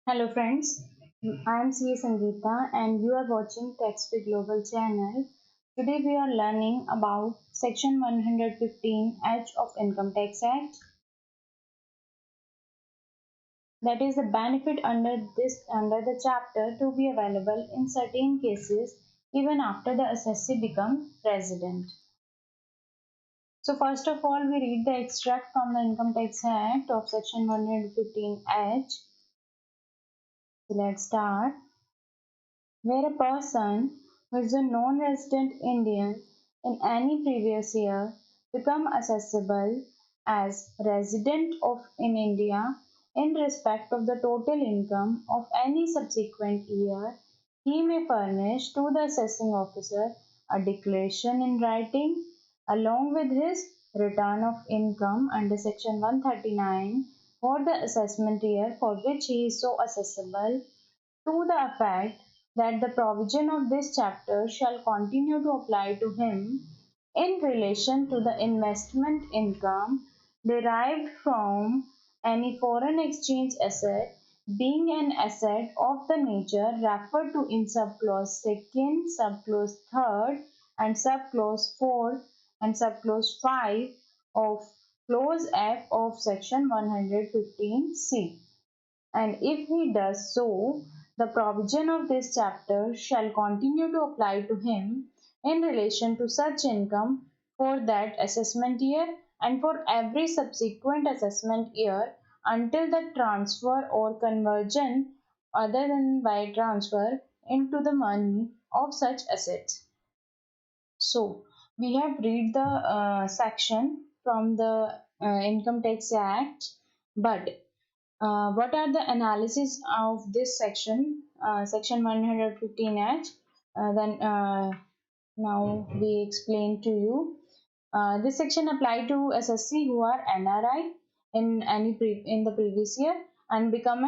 Hello friends, I am CA Sangeeta and you are watching TaxFree Global channel. Today we are learning about Section 115H of Income Tax Act, that is the benefit under the chapter to be available in certain cases even after the assessee become resident. So first of all we read the extract from the Income Tax Act of Section 115H. So let's start. Where a person who is a non-resident Indian in any previous year become assessable as resident of in India in respect of the total income of any subsequent year, he may furnish to the assessing officer a declaration in writing along with his return of income under section 139 for the assessment year for which he is so assessable, to the effect that the provision of this chapter shall continue to apply to him in relation to the investment income derived from any foreign exchange asset, being an asset of the nature referred to in subclause 2nd, subclause 3rd, and subclause 4th and subclause 5 of clause F of section 115C. And if he does so, the provision of this chapter shall continue to apply to him in relation to such income for that assessment year and for every subsequent assessment year until the transfer or conversion other than by transfer into the money of such assets. So we have read the section from the Income Tax Act, but what are the analysis of this section, section 115H? Then now we explain to you. This section apply to SSC who are NRI in the previous year and become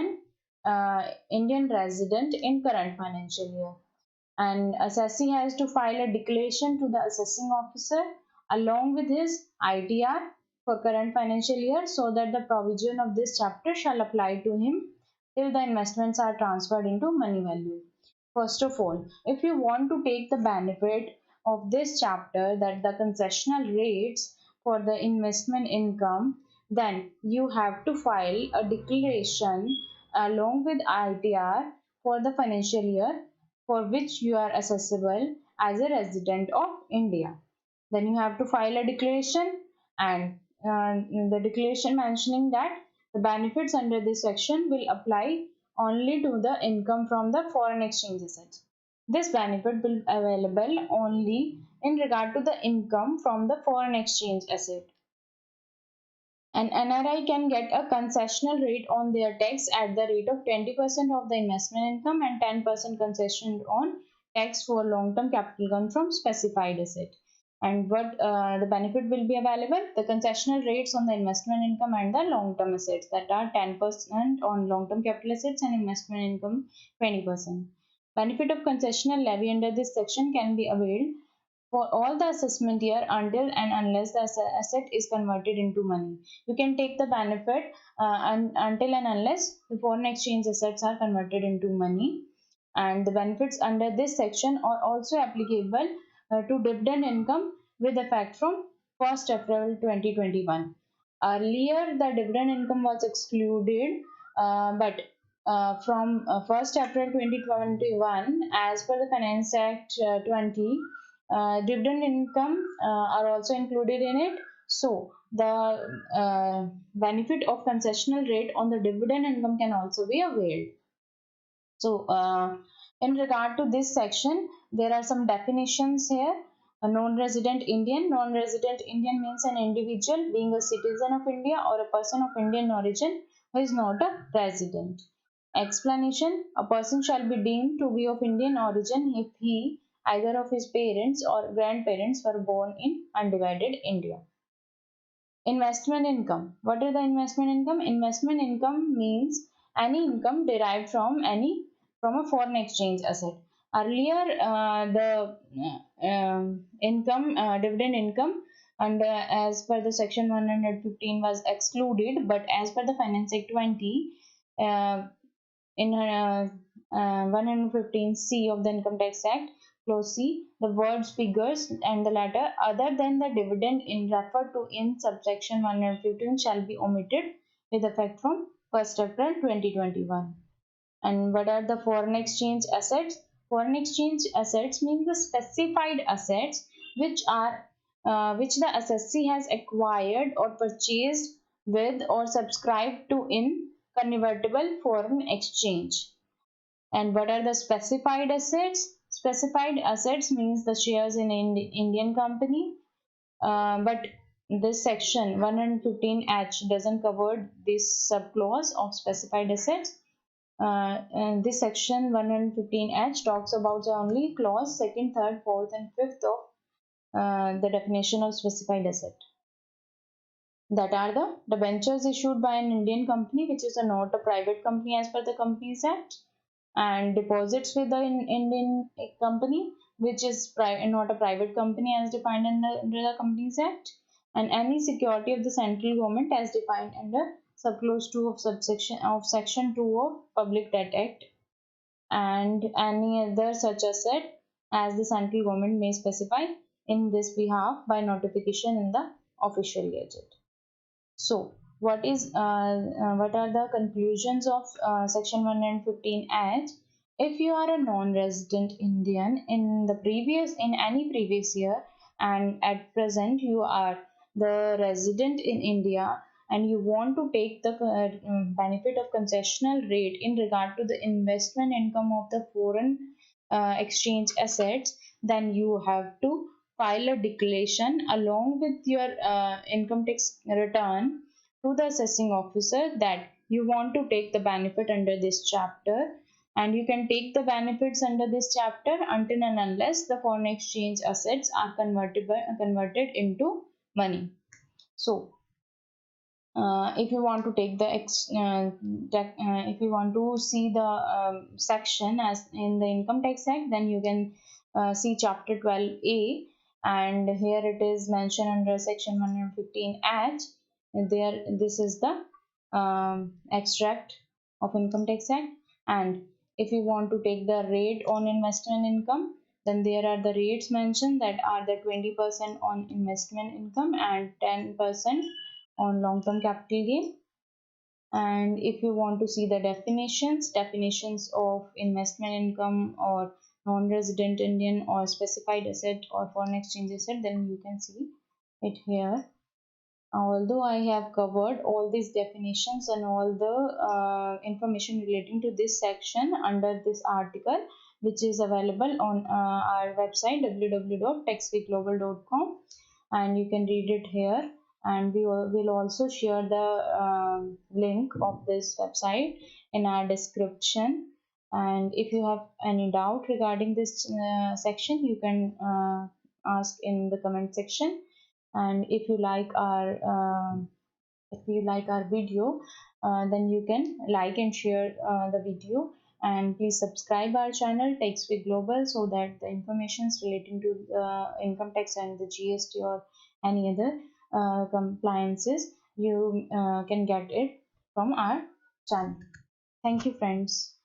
an Indian resident in current financial year. And assessee has to file a declaration to the assessing officer along with his ITR for current financial year so that the provision of this chapter shall apply to him till the investments are transferred into money value. First of all, if you want to take the benefit of this chapter, that the concessional rates for the investment income, then you have to file a declaration along with ITR for the financial year for which you are assessable as a resident of India. Then you have to file a declaration, and the declaration mentioning that the benefits under this section will apply only to the income from the foreign exchange assets. This benefit will be available only in regard to the income from the foreign exchange asset. An NRI can get a concessional rate on their tax at the rate of 20% of the investment income and 10% concession on tax for long-term capital gain from specified asset. And what the benefit will be available? The concessional rates on the investment income and the long-term assets, that are 10% on long-term capital assets and investment income 20%. Benefit of concessional levy under this section can be availed for all the assessment year until and unless the asset is converted into money. You can take the benefit until and unless the foreign exchange assets are converted into money. And the benefits under this section are also applicable to dividend income with effect from 1st April 2021. Earlier, the dividend income was excluded, but from 1st April 2021, as per the Finance Act 20, dividend income are also included in it. So the benefit of concessional rate on the dividend income can also be availed. So in regard to this section, there are some definitions here. A non-resident Indian. Non-resident Indian means an individual being a citizen of India or a person of Indian origin who is not a resident. Explanation: a person shall be deemed to be of Indian origin if he, either of his parents or grandparents, were born in undivided India. Investment income. What is the investment income? Investment income means any income derived from a foreign exchange asset. Earlier, the income, dividend income, and as per the section 115 was excluded, but as per the Finance Act 20, in 115C of the Income Tax Act, clause C, the words, figures, and the letter other than the dividend in referred to in subsection 115 shall be omitted with effect from 1st April 2021. And what are the foreign exchange assets? Foreign exchange assets means the specified assets which are which the assessee has acquired or purchased with or subscribed to in convertible foreign exchange. And what are the specified assets? Specified assets means the shares in Indian company, but this section 115H doesn't cover this subclause of specified assets. And this section 115H talks about the only clause 2nd, 3rd, 4th, and 5th of the definition of specified asset. That are the debentures issued by an Indian company, which is not a private company as per the Companies Act, and deposits with the Indian company, which is not a private company as defined under the Companies Act, and any security of the central government as defined under subclause 2 of subsection of section 2 of Public Debt Act, and any other such asset as the central government may specify in this behalf by notification in the official gazette. So, what are the conclusions of section 115H? If you are a non-resident Indian in any previous year, and at present you are the resident in India, and you want to take the benefit of concessional rate in regard to the investment income of the foreign exchange assets, then you have to file a declaration along with your income tax return to the assessing officer that you want to take the benefit under this chapter, and you can take the benefits under this chapter until and unless the foreign exchange assets are converted into money. So if you want to take the if you want to see the section as in the Income Tax Act, then you can see chapter 12A, and here it is mentioned under section 115H. There, this is the extract of Income Tax Act. And if you want to take the rate on investment income, then there are the rates mentioned, that are the 20% on investment income and 10% on long-term capital gain. And if you want to see the definitions of investment income or non-resident Indian or specified asset or foreign exchange asset, then you can see it here. Although I have covered all these definitions and all the information relating to this section under this article, which is available on our website www.taxweekglobal.com, and you can read it here, and we will also share the link of this website in our description. And if you have any doubt regarding this section, you can ask in the comment section. And if you like our video, then you can like and share the video, and please subscribe our channel TaxWeek Global, so that the informations relating to income tax and the GST or any other compliances, you can get it from our channel. Thank you, friends.